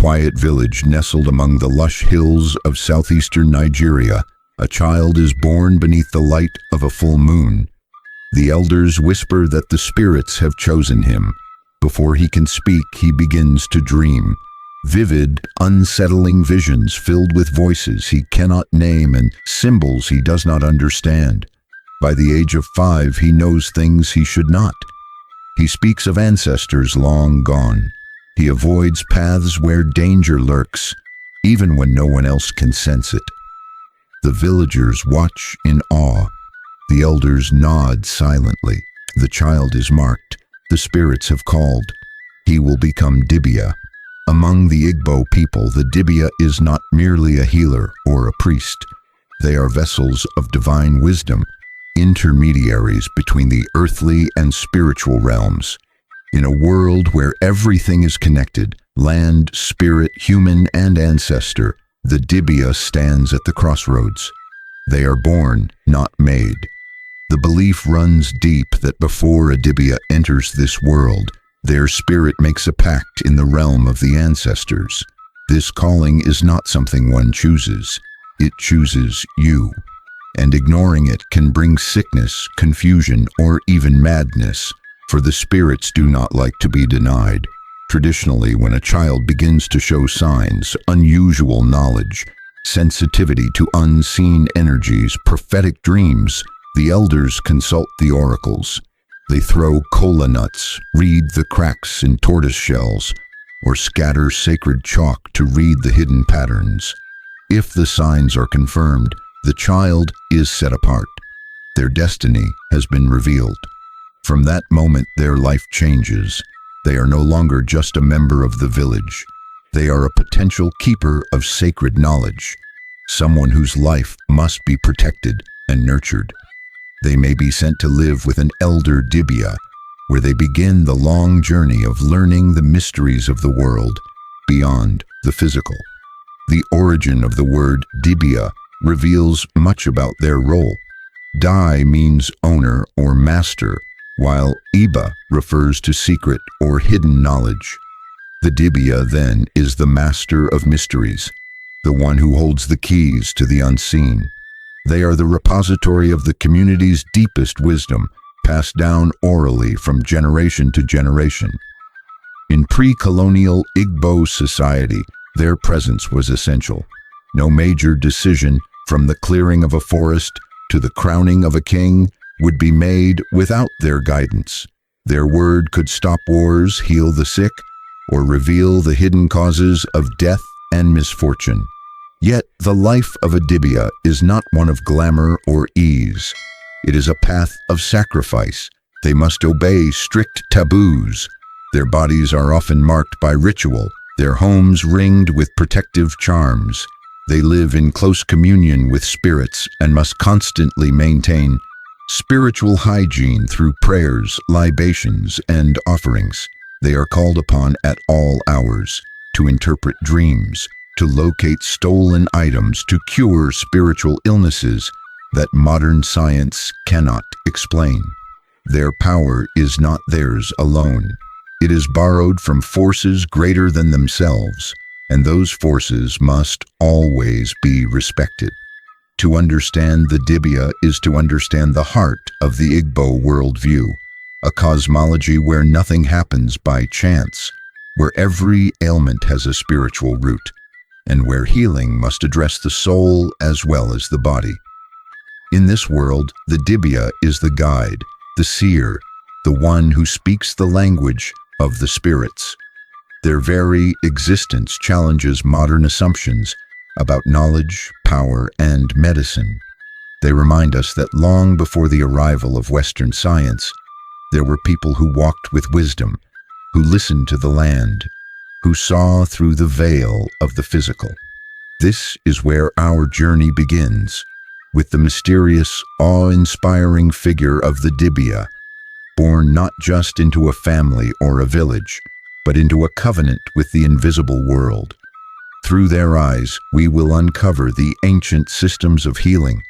quiet village nestled among the lush hills of southeastern Nigeria, a child is born beneath the light of a full moon. The elders whisper that the spirits have chosen him. Before he can speak, he begins to dream. Vivid, unsettling visions filled with voices he cannot name and symbols he does not understand. By the age of 5, he knows things he should not. He speaks of ancestors long gone. He avoids paths where danger lurks, even when no one else can sense it. The villagers watch in awe. The elders nod silently. The child is marked. The spirits have called. He will become Dibia. Among the Igbo people, the Dibia is not merely a healer or a priest. They are vessels of divine wisdom, intermediaries between the earthly and spiritual realms. In a world where everything is connected, land, spirit, human, and ancestor, the Dibia stands at the crossroads. They are born, not made. The belief runs deep that before a Dibia enters this world, their spirit makes a pact in the realm of the ancestors. This calling is not something one chooses. It chooses you. And ignoring it can bring sickness, confusion, or even madness, for the spirits do not like to be denied. Traditionally, when a child begins to show signs, unusual knowledge, sensitivity to unseen energies, prophetic dreams, the elders consult the oracles. They throw kola nuts, read the cracks in tortoise shells, or scatter sacred chalk to read the hidden patterns. If the signs are confirmed, the child is set apart. Their destiny has been revealed. From that moment, their life changes. They are no longer just a member of the village. They are a potential keeper of sacred knowledge, someone whose life must be protected and nurtured. They may be sent to live with an elder Dibia, where they begin the long journey of learning the mysteries of the world beyond the physical. The origin of the word Dibia reveals much about their role. Dai means owner or master, while Iba refers to secret or hidden knowledge. The Dibia, then, is the master of mysteries, the one who holds the keys to the unseen. They are the repository of the community's deepest wisdom, passed down orally from generation to generation. In pre-colonial Igbo society, their presence was essential. No major decision, from the clearing of a forest to the crowning of a king, would be made without their guidance. Their word could stop wars, heal the sick, or reveal the hidden causes of death and misfortune. Yet the life of a Dibia is not one of glamour or ease. It is a path of sacrifice. They must obey strict taboos. Their bodies are often marked by ritual, their homes ringed with protective charms. They live in close communion with spirits and must constantly maintain spiritual hygiene through prayers, libations, and offerings. They are called upon at all hours to interpret dreams, to locate stolen items, to cure spiritual illnesses that modern science cannot explain. Their power is not theirs alone. It is borrowed from forces greater than themselves, and those forces must always be respected. To understand the Dibia is to understand the heart of the Igbo worldview, a cosmology where nothing happens by chance, where every ailment has a spiritual root, and where healing must address the soul as well as the body. In this world, the Dibia is the guide, the seer, the one who speaks the language of the spirits. Their very existence challenges modern assumptions about knowledge, power, and medicine. They remind us that long before the arrival of Western science, there were people who walked with wisdom, who listened to the land, who saw through the veil of the physical. This is where our journey begins, with the mysterious, awe-inspiring figure of the Dibia, born not just into a family or a village, but into a covenant with the invisible world. Through their eyes, we will uncover the ancient systems of healing,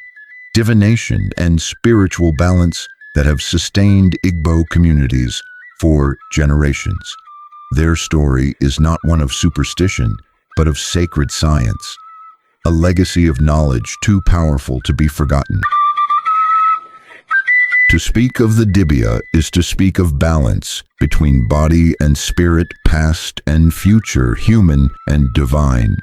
divination, and spiritual balance that have sustained Igbo communities for generations. Their story is not one of superstition, but of sacred science, a legacy of knowledge too powerful to be forgotten. To speak of the Dibia is to speak of balance between body and spirit, past and future, human and divine.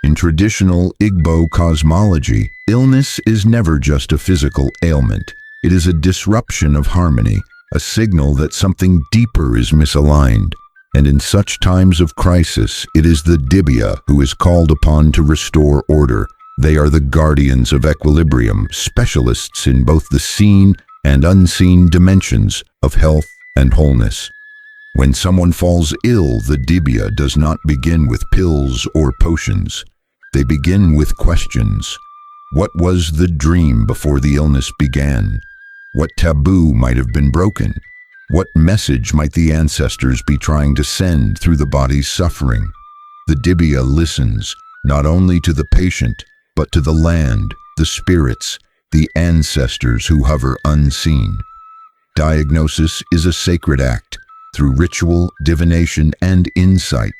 In traditional Igbo cosmology, illness is never just a physical ailment. It is a disruption of harmony, a signal that something deeper is misaligned. And in such times of crisis, it is the Dibia who is called upon to restore order. They are the guardians of equilibrium, specialists in both the seen and unseen dimensions of health and wholeness. When someone falls ill, the Dibia does not begin with pills or potions. They begin with questions. What was the dream before the illness began? What taboo might have been broken? What message might the ancestors be trying to send through the body's suffering? The Dibia listens not only to the patient, but to the land, the spirits, the ancestors who hover unseen. Diagnosis is a sacred act. Through ritual, divination, and insight,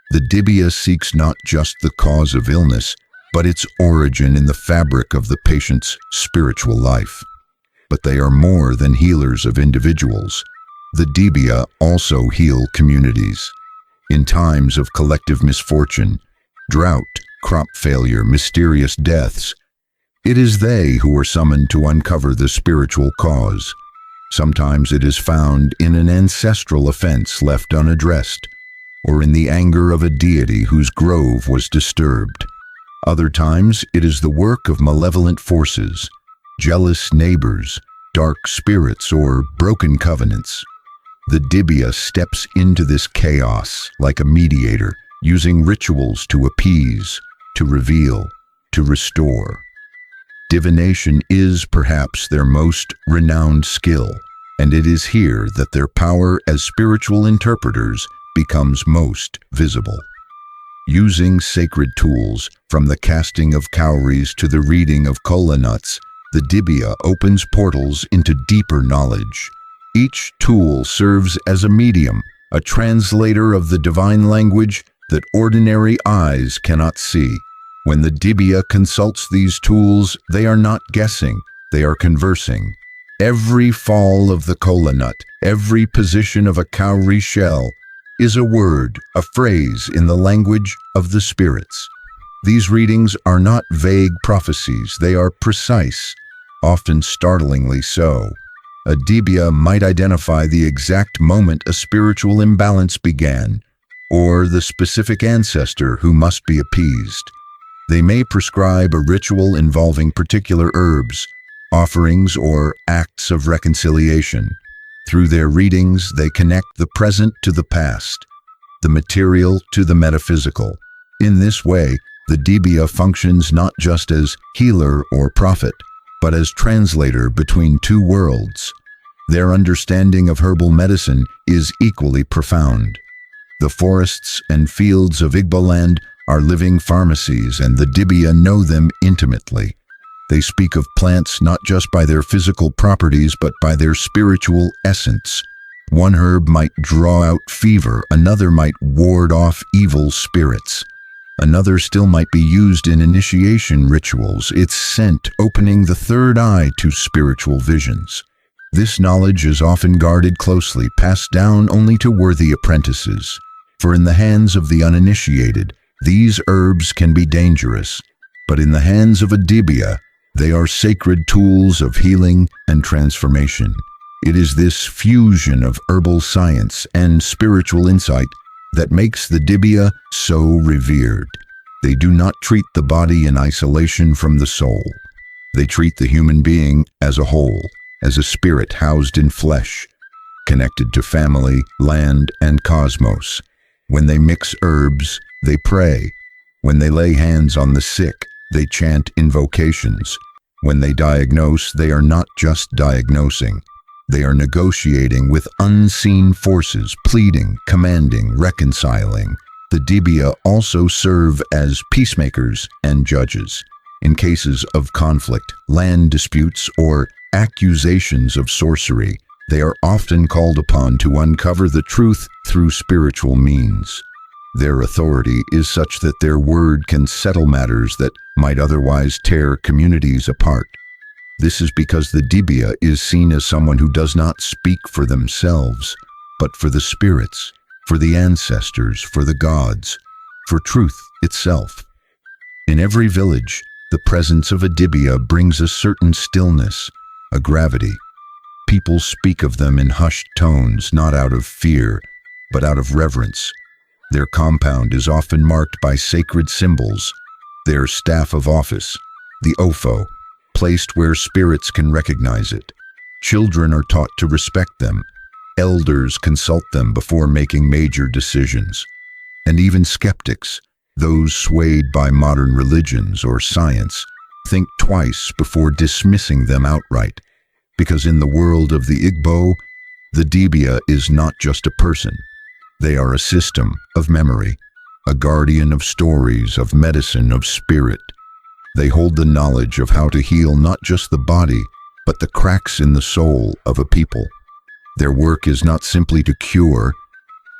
the Dibia seeks not just the cause of illness, but its origin in the fabric of the patient's spiritual life. But they are more than healers of individuals. The Dibia also heal communities. In times of collective misfortune, drought, crop failure, mysterious deaths, it is they who are summoned to uncover the spiritual cause. Sometimes it is found in an ancestral offense left unaddressed, or in the anger of a deity whose grove was disturbed. Other times it is the work of malevolent forces, jealous neighbors, dark spirits, or broken covenants. The Dibia steps into this chaos like a mediator, using rituals to appease, to reveal, to restore. Divination is perhaps their most renowned skill, and it is here that their power as spiritual interpreters becomes most visible. Using sacred tools, from the casting of cowries to the reading of kola nuts, the Dibia opens portals into deeper knowledge. Each tool serves as a medium, a translator of the divine language that ordinary eyes cannot see. When the Dibia consults these tools, they are not guessing, they are conversing. Every fall of the kola nut, every position of a cowrie shell, is a word, a phrase in the language of the spirits. These readings are not vague prophecies, they are precise, often startlingly so. A Dibia might identify the exact moment a spiritual imbalance began, or the specific ancestor who must be appeased. They may prescribe a ritual involving particular herbs, offerings, or acts of reconciliation. Through their readings, they connect the present to the past, the material to the metaphysical. In this way, the Dibia functions not just as healer or prophet, but as translator between two worlds. Their understanding of herbal medicine is equally profound. The forests and fields of Igboland are living pharmacies, and the Dibia know them intimately. They speak of plants not just by their physical properties, but by their spiritual essence. One herb might draw out fever, another might ward off evil spirits. Another still might be used in initiation rituals, its scent opening the third eye to spiritual visions. This knowledge is often guarded closely, passed down only to worthy apprentices. For in the hands of the uninitiated, these herbs can be dangerous, but in the hands of a Dibia, they are sacred tools of healing and transformation. It is this fusion of herbal science and spiritual insight that makes the Dibia so revered. They do not treat the body in isolation from the soul. They treat the human being as a whole, as a spirit housed in flesh, connected to family, land, and cosmos. When they mix herbs, they pray. When they lay hands on the sick, they chant invocations. When they diagnose, they are not just diagnosing. They are negotiating with unseen forces, pleading, commanding, reconciling. The Dibia also serve as peacemakers and judges. In cases of conflict, land disputes, or accusations of sorcery, They are often called upon to uncover the truth through spiritual means. Their authority is such that their word can settle matters that might otherwise tear communities apart. This is because the Dibia is seen as someone who does not speak for themselves, but for the spirits, for the ancestors, for the gods, for truth itself. In every village, the presence of a Dibia brings a certain stillness, a gravity. People speak of them in hushed tones, not out of fear, but out of reverence. Their compound is often marked by sacred symbols, their staff of office, the ofo, placed where spirits can recognize it. Children are taught to respect them. Elders consult them before making major decisions. And even skeptics, those swayed by modern religions or science, think twice before dismissing them outright. Because in the world of the Igbo, the Dibia is not just a person. They are a system of memory, a guardian of stories, of medicine, of spirit. They hold the knowledge of how to heal not just the body, but the cracks in the soul of a people. Their work is not simply to cure,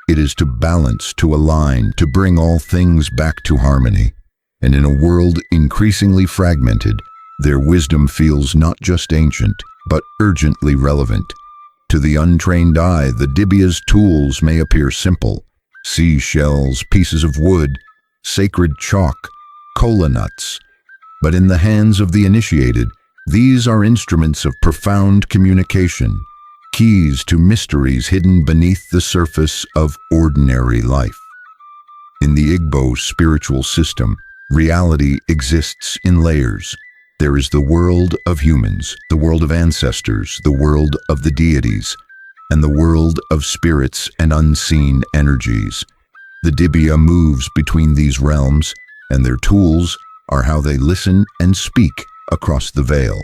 it is to balance, to align, to bring all things back to harmony. And in a world increasingly fragmented, their wisdom feels not just ancient, but urgently relevant. To the untrained eye, the Dibia's tools may appear simple: seashells, pieces of wood, sacred chalk, kola nuts. But in the hands of the initiated, these are instruments of profound communication, keys to mysteries hidden beneath the surface of ordinary life. In the Igbo spiritual system, reality exists in layers. There is the world of humans, the world of ancestors, the world of the deities, and the world of spirits and unseen energies. The Dibia moves between these realms, and their tools are how they listen and speak across the veil.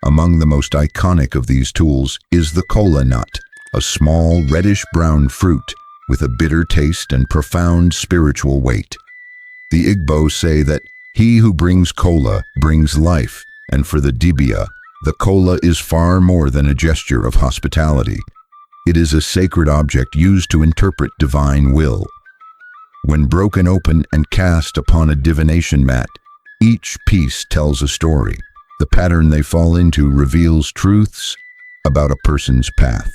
Among the most iconic of these tools is the kola nut, a small reddish-brown fruit with a bitter taste and profound spiritual weight. The Igbo say that he who brings kola brings life, and for the Dibia, the kola is far more than a gesture of hospitality. It is a sacred object used to interpret divine will. When broken open and cast upon a divination mat, each piece tells a story. The pattern they fall into reveals truths about a person's path,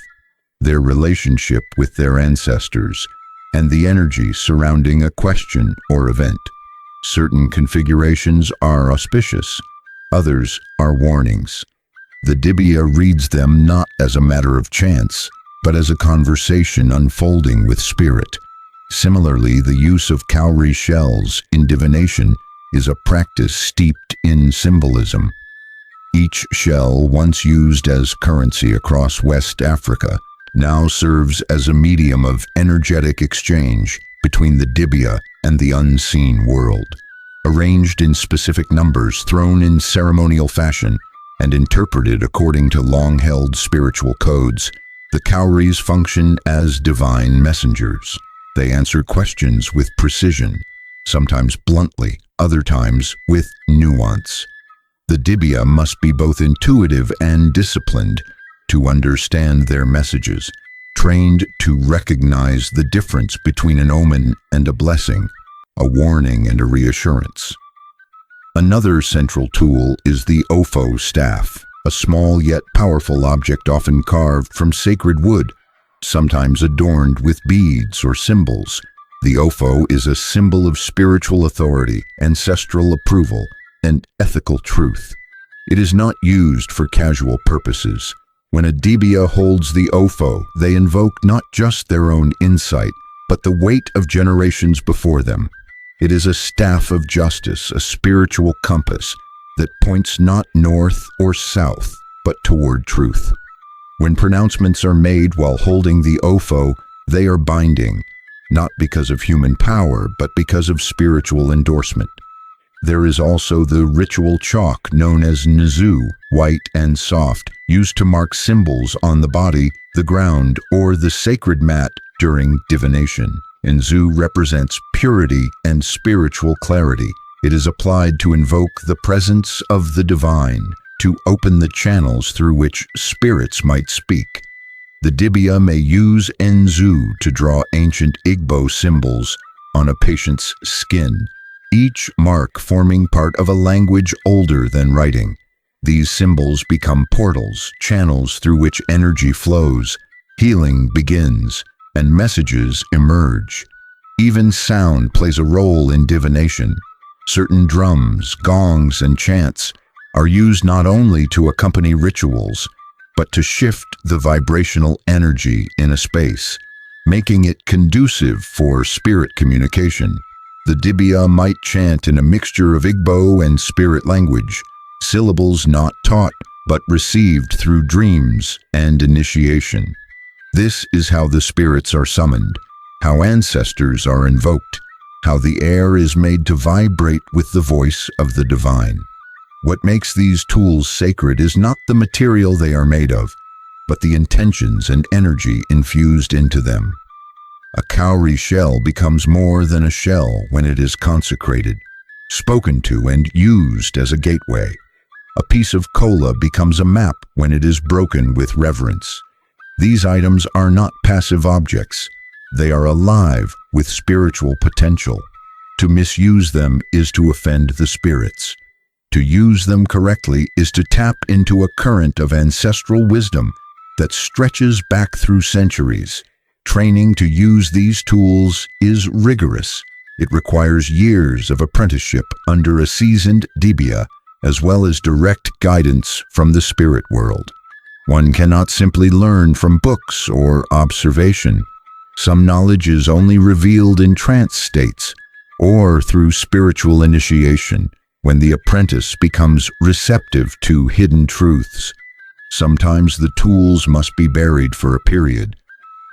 their relationship with their ancestors, and the energy surrounding a question or event. Certain configurations are auspicious, others are warnings. The Dibia reads them not as a matter of chance, but as a conversation unfolding with spirit. Similarly, the use of cowrie shells in divination is a practice steeped in symbolism. Each shell, once used as currency across West Africa, now serves as a medium of energetic exchange between the Dibia and the unseen world. Arranged in specific numbers, thrown in ceremonial fashion, and interpreted according to long-held spiritual codes, the cowries function as divine messengers. They answer questions with precision, sometimes bluntly, other times with nuance. The Dibia must be both intuitive and disciplined to understand their messages, trained to recognize the difference between an omen and a blessing, a warning and a reassurance. Another central tool is the ofo staff, a small yet powerful object often carved from sacred wood, sometimes adorned with beads or symbols. The ofo is a symbol of spiritual authority, ancestral approval, and ethical truth. It is not used for casual purposes. When a Dibia holds the ofo, they invoke not just their own insight, but the weight of generations before them. It is a staff of justice, a spiritual compass that points not north or south, but toward truth. When pronouncements are made while holding the ofo, they are binding, not because of human power, but because of spiritual endorsement. There is also the ritual chalk known as nzu, white and soft, used to mark symbols on the body, the ground, or the sacred mat during divination. Nzu represents purity and spiritual clarity. It is applied to invoke the presence of the divine, to open the channels through which spirits might speak. The Dibia may use Nzu to draw ancient Igbo symbols on a patient's skin, each mark forming part of a language older than writing. These symbols become portals, channels through which energy flows, healing begins, and messages emerge. Even sound plays a role in divination. Certain drums, gongs, and chants are used not only to accompany rituals, but to shift the vibrational energy in a space, making it conducive for spirit communication. The Dibia might chant in a mixture of Igbo and spirit language, syllables not taught but received through dreams and initiation. This is how the spirits are summoned, how ancestors are invoked, how the air is made to vibrate with the voice of the divine. What makes these tools sacred is not the material they are made of, but the intentions and energy infused into them. A cowrie shell becomes more than a shell when it is consecrated, spoken to, and used as a gateway. A piece of kola becomes a map when it is broken with reverence. These items are not passive objects. They are alive with spiritual potential. To misuse them is to offend the spirits. To use them correctly is to tap into a current of ancestral wisdom that stretches back through centuries. Training to use these tools is rigorous. It requires years of apprenticeship under a seasoned Dibia, as well as direct guidance from the spirit world. One cannot simply learn from books or observation. Some knowledge is only revealed in trance states or through spiritual initiation, when the apprentice becomes receptive to hidden truths. Sometimes the tools must be buried for a period,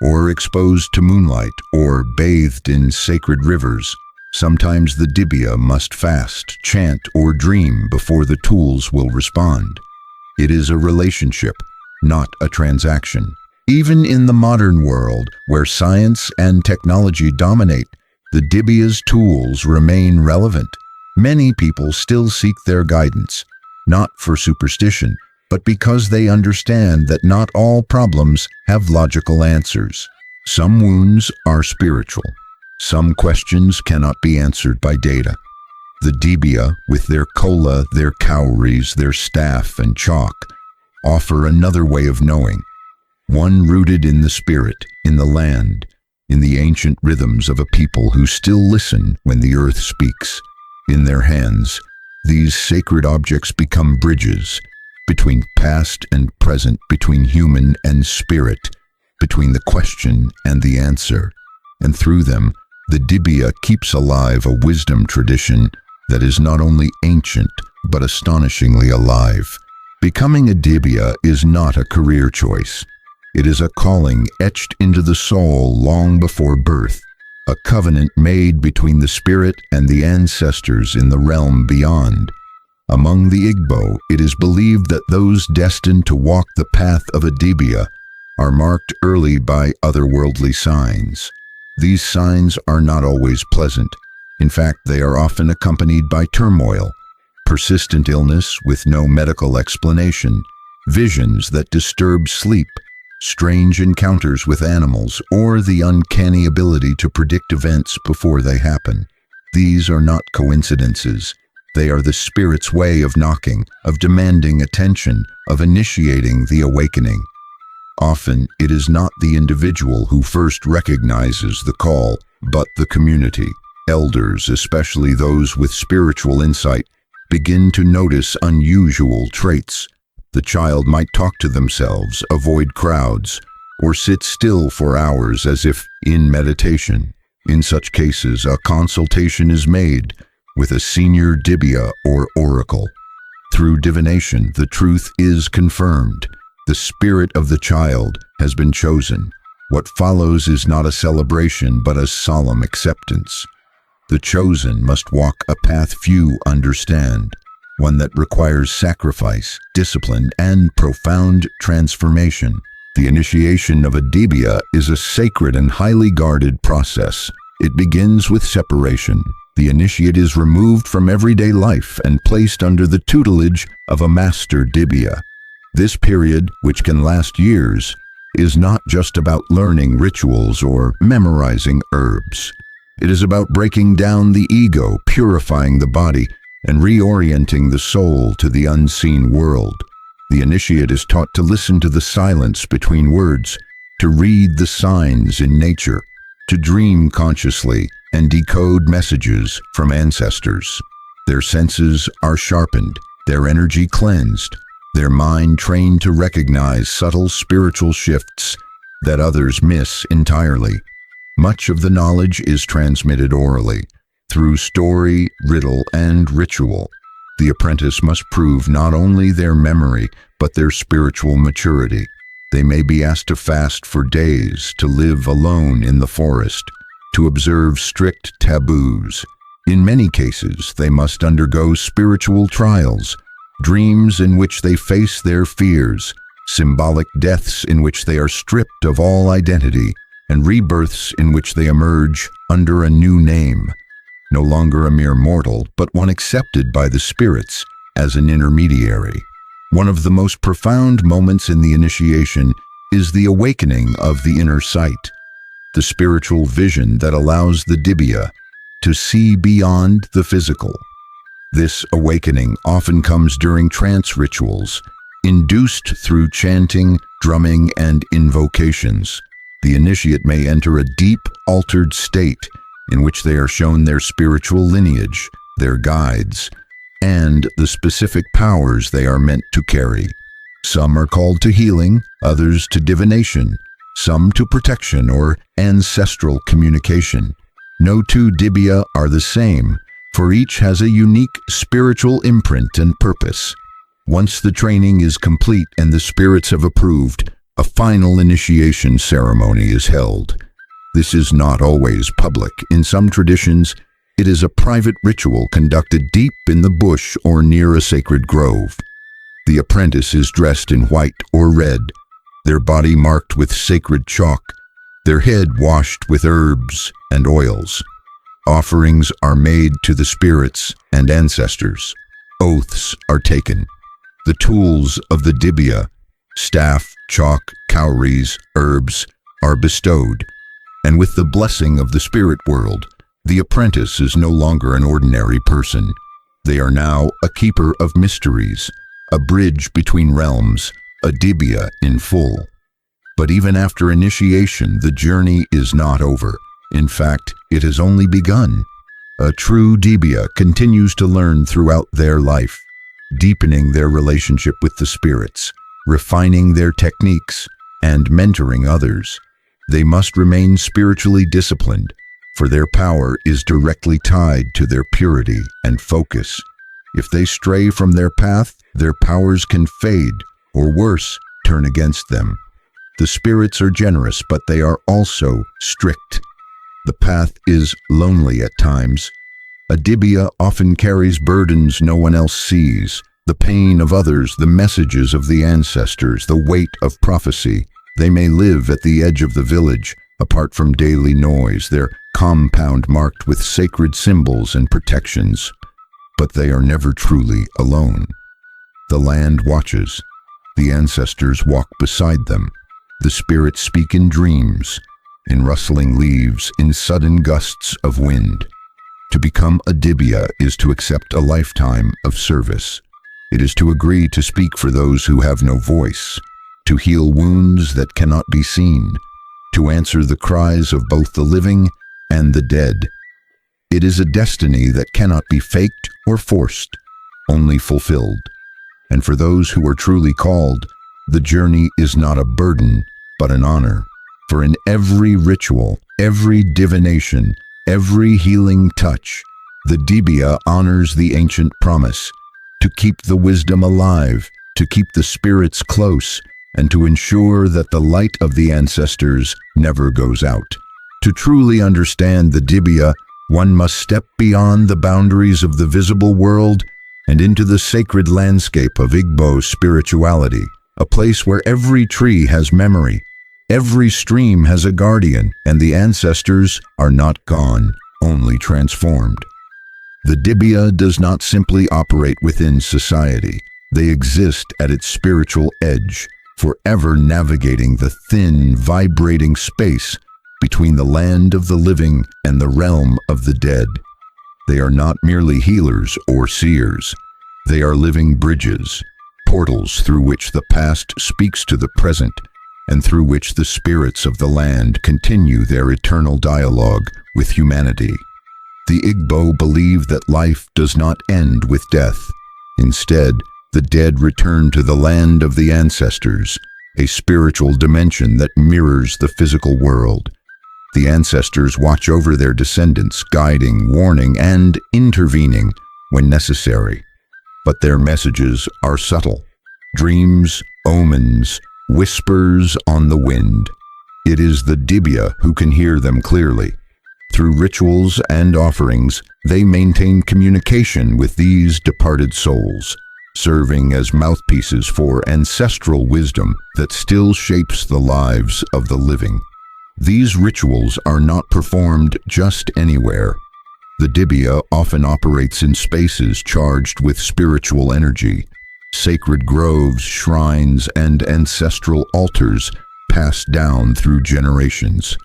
or exposed to moonlight, or bathed in sacred rivers. Sometimes the Dibia must fast, chant, or dream before the tools will respond. It is a relationship, not a transaction. Even in the modern world, where science and technology dominate, the Dibia's tools remain relevant. Many people still seek their guidance, not for superstition, but because they understand that not all problems have logical answers. Some wounds are spiritual. Some questions cannot be answered by data. The Dibia, with their kola, their cowries, their staff, and chalk, offer another way of knowing, one rooted in the spirit, in the land, in the ancient rhythms of a people who still listen when the earth speaks. In their hands, these sacred objects become bridges between past and present, between human and spirit, between the question and the answer. And through them, the Dibia keeps alive a wisdom tradition that is not only ancient, but astonishingly alive. Becoming a Dibia is not a career choice. It is a calling etched into the soul long before birth, a covenant made between the spirit and the ancestors in the realm beyond. Among the Igbo, it is believed that those destined to walk the path of a Dibia are marked early by otherworldly signs. These signs are not always pleasant. In fact, they are often accompanied by turmoil, persistent illness with no medical explanation, visions that disturb sleep, strange encounters with animals, or the uncanny ability to predict events before they happen. These are not coincidences. They are the spirit's way of knocking, of demanding attention, of initiating the awakening. Often, it is not the individual who first recognizes the call, but the community. Elders, especially those with spiritual insight, begin to notice unusual traits. The child might talk to themselves, avoid crowds, or sit still for hours as if in meditation. In such cases, a consultation is made with a senior Dibia or oracle. Through divination, the truth is confirmed. The spirit of the child has been chosen. What follows is not a celebration, but a solemn acceptance. The chosen must walk a path few understand, one that requires sacrifice, discipline, and profound transformation. The initiation of a Dibia is a sacred and highly guarded process. It begins with separation. The initiate is removed from everyday life and placed under the tutelage of a master Dibia. This period, which can last years, is not just about learning rituals or memorizing herbs. It is about breaking down the ego, purifying the body, and reorienting the soul to the unseen world. The initiate is taught to listen to the silence between words, to read the signs in nature, to dream consciously and decode messages from ancestors. Their senses are sharpened, their energy cleansed, their mind trained to recognize subtle spiritual shifts that others miss entirely. Much of the knowledge is transmitted orally, through story, riddle, and ritual. The apprentice must prove not only their memory, but their spiritual maturity. They may be asked to fast for days, to live alone in the forest, to observe strict taboos. In many cases, they must undergo spiritual trials, dreams in which they face their fears, symbolic deaths in which they are stripped of all identity, and rebirths in which they emerge under a new name, no longer a mere mortal, but one accepted by the spirits as an intermediary. One of the most profound moments in the initiation is the awakening of the inner sight, the spiritual vision that allows the Dibia to see beyond the physical. This awakening often comes during trance rituals, induced through chanting, drumming, and invocations. The initiate may enter a deep, altered state in which they are shown their spiritual lineage, their guides, and the specific powers they are meant to carry. Some are called to healing, others to divination, some to protection or ancestral communication. No two Dibia are the same, for each has a unique spiritual imprint and purpose. Once the training is complete and the spirits have approved, a final initiation ceremony is held. This is not always public. In some traditions, it is a private ritual conducted deep in the bush or near a sacred grove. The apprentice is dressed in white or red, their body marked with sacred chalk, their head washed with herbs and oils. Offerings are made to the spirits and ancestors. Oaths are taken. The tools of the Dibia, staff, chalk, cowries, herbs, are bestowed, and with the blessing of the spirit world, the apprentice is no longer an ordinary person. They are now a keeper of mysteries, a bridge between realms, a Dibia in full. But even after initiation, the journey is not over. In fact, it has only begun. A true Dibia continues to learn throughout their life, deepening their relationship with the spirits, refining their techniques, and mentoring others. They must remain spiritually disciplined, for their power is directly tied to their purity and focus. If they stray from their path, their powers can fade, or worse, turn against them. The spirits are generous, but they are also strict. The path is lonely at times. A Dibia often carries burdens no one else sees, the pain of others, the messages of the ancestors, the weight of prophecy. They may live at the edge of the village, apart from daily noise, their compound marked with sacred symbols and protections, but they are never truly alone. The land watches. The ancestors walk beside them. The spirits speak in dreams, in rustling leaves, in sudden gusts of wind. To become a Dibia is to accept a lifetime of service. It is to agree to speak for those who have no voice, to heal wounds that cannot be seen, to answer the cries of both the living and the dead. It is a destiny that cannot be faked or forced, only fulfilled. And for those who are truly called, the journey is not a burden, but an honor. For in every ritual, every divination, every healing touch, the Dibia honors the ancient promise to keep the wisdom alive, to keep the spirits close, and to ensure that the light of the ancestors never goes out. To truly understand the Dibia, one must step beyond the boundaries of the visible world and into the sacred landscape of Igbo spirituality, a place where every tree has memory, every stream has a guardian, and the ancestors are not gone, only transformed. The Dibia does not simply operate within society. They exist at its spiritual edge, forever navigating the thin, vibrating space between the land of the living and the realm of the dead. They are not merely healers or seers. They are living bridges, portals through which the past speaks to the present, and through which the spirits of the land continue their eternal dialogue with humanity. The Igbo believe that life does not end with death. Instead, the dead return to the land of the ancestors, a spiritual dimension that mirrors the physical world. The ancestors watch over their descendants, guiding, warning, and intervening when necessary. But their messages are subtle. Dreams, omens, whispers on the wind. It is the Dibia who can hear them clearly. Through rituals and offerings, they maintain communication with these departed souls, serving as mouthpieces for ancestral wisdom that still shapes the lives of the living. These rituals are not performed just anywhere. The Dibia often operates in spaces charged with spiritual energy. Sacred groves, shrines, and ancestral altars passed down through generations.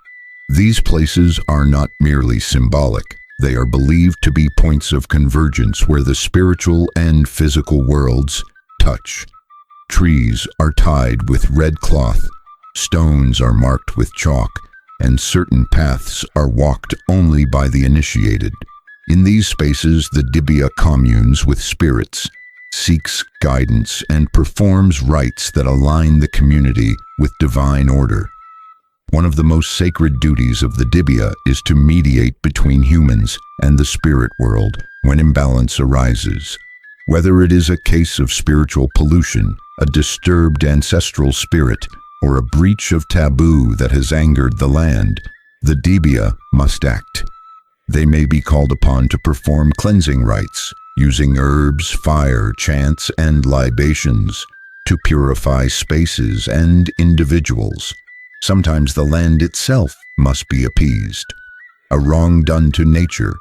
These places are not merely symbolic. They are believed to be points of convergence where the spiritual and physical worlds touch. Trees are tied with red cloth, stones are marked with chalk, and certain paths are walked only by the initiated. In these spaces, the Dibia communes with spirits, seeks guidance, and performs rites that align the community with divine order. One of the most sacred duties of the Dibia is to mediate between humans and the spirit world when imbalance arises. Whether it is a case of spiritual pollution, a disturbed ancestral spirit, or a breach of taboo that has angered the land, the Dibia must act. They may be called upon to perform cleansing rites, using herbs, fire, chants, and libations to purify spaces and individuals. Sometimes the land itself must be appeased. A wrong done to nature,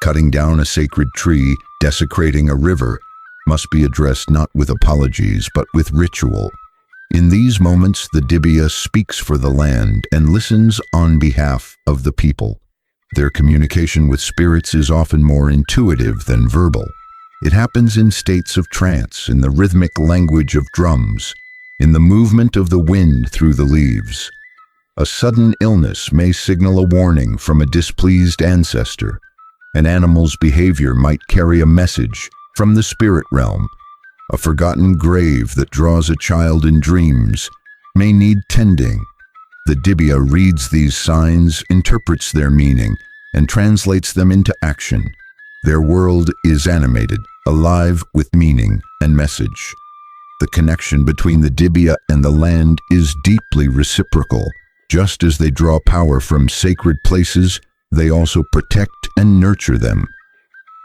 cutting down a sacred tree, desecrating a river, must be addressed not with apologies but with ritual. In these moments, the Dibia speaks for the land and listens on behalf of the people. Their communication with spirits is often more intuitive than verbal. It happens in states of trance, in the rhythmic language of drums, in the movement of the wind through the leaves. A sudden illness may signal a warning from a displeased ancestor. An animal's behavior might carry a message from the spirit realm. A forgotten grave that draws a child in dreams may need tending. The Dibia reads these signs, interprets their meaning, and translates them into action. Their world is animated, alive with meaning and message. The connection between the Dibia and the land is deeply reciprocal. Just as they draw power from sacred places, they also protect and nurture them.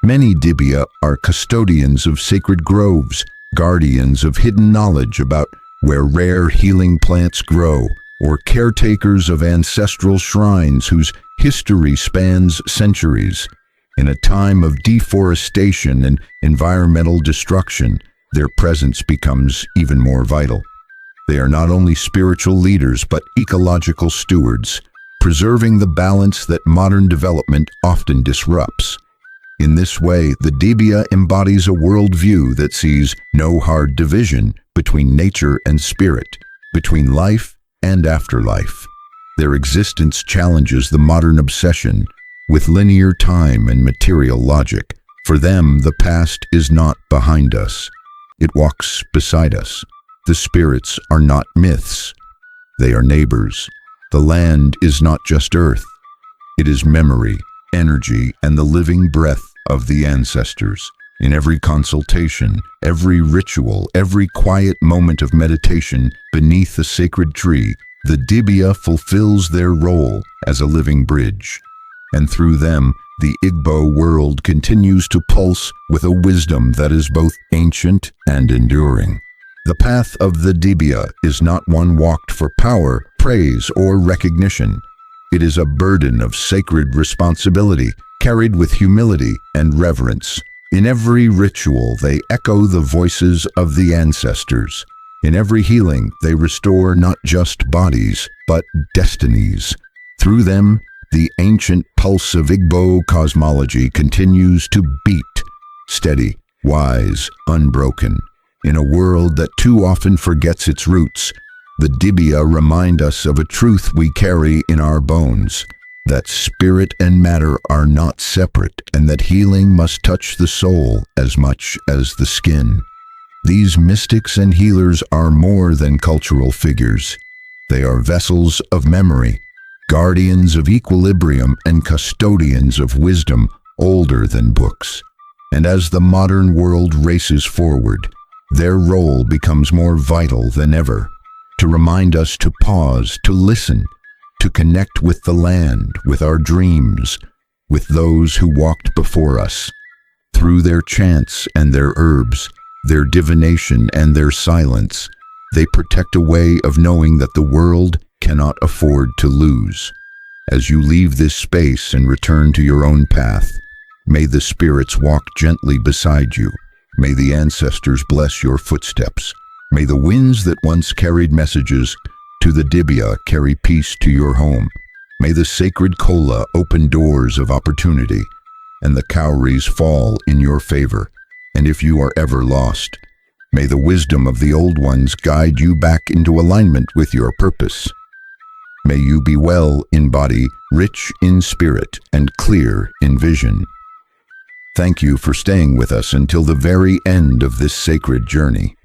Many Dibia are custodians of sacred groves, guardians of hidden knowledge about where rare healing plants grow, or caretakers of ancestral shrines whose history spans centuries. In a time of deforestation and environmental destruction, their presence becomes even more vital. They are not only spiritual leaders but ecological stewards, preserving the balance that modern development often disrupts. In this way, the Dibia embodies a worldview that sees no hard division between nature and spirit, between life and afterlife. Their existence challenges the modern obsession with linear time and material logic. For them, the past is not behind us. It walks beside us. The spirits are not myths. They are neighbors. The land is not just earth. It is memory, energy, and the living breath of the ancestors. In every consultation, every ritual, every quiet moment of meditation beneath a sacred tree, the Dibia fulfills their role as a living bridge. And through them, the Igbo world continues to pulse with a wisdom that is both ancient and enduring. The path of the Dibia is not one walked for power, praise, or recognition. It is a burden of sacred responsibility carried with humility and reverence. In every ritual, they echo the voices of the ancestors. In every healing, they restore not just bodies, but destinies. Through them, the ancient pulse of Igbo cosmology continues to beat, steady, wise, unbroken. In a world that too often forgets its roots, the Dibia remind us of a truth we carry in our bones, that spirit and matter are not separate, and that healing must touch the soul as much as the skin. These mystics and healers are more than cultural figures. They are vessels of memory, guardians of equilibrium and custodians of wisdom older than books. And as the modern world races forward, their role becomes more vital than ever, to remind us to pause, to listen, to connect with the land, with our dreams, with those who walked before us. Through their chants and their herbs, their divination and their silence, they protect a way of knowing that the world cannot afford to lose. As you leave this space and return to your own path, may the spirits walk gently beside you. May the ancestors bless your footsteps. May the winds that once carried messages to the Dibia carry peace to your home. May the sacred kola open doors of opportunity, and the cowries fall in your favor. And if you are ever lost, may the wisdom of the old ones guide you back into alignment with your purpose. May you be well in body, rich in spirit, and clear in vision. Thank you for staying with us until the very end of this sacred journey.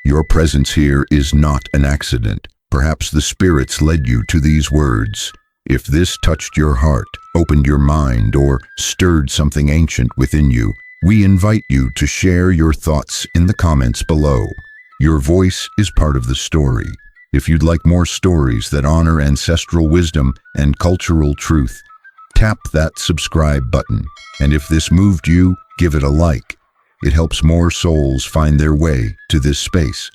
Your presence here is not an accident. Perhaps the spirits led you to these words. If this touched your heart, opened your mind, or stirred something ancient within you, we invite you to share your thoughts in the comments below. Your voice is part of the story. If you'd like more stories that honor ancestral wisdom and cultural truth, tap that subscribe button. And if this moved you, give it a like. It helps more souls find their way to this space.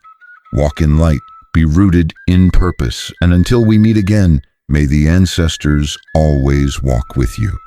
Walk in light, be rooted in purpose, and until we meet again, may the ancestors always walk with you.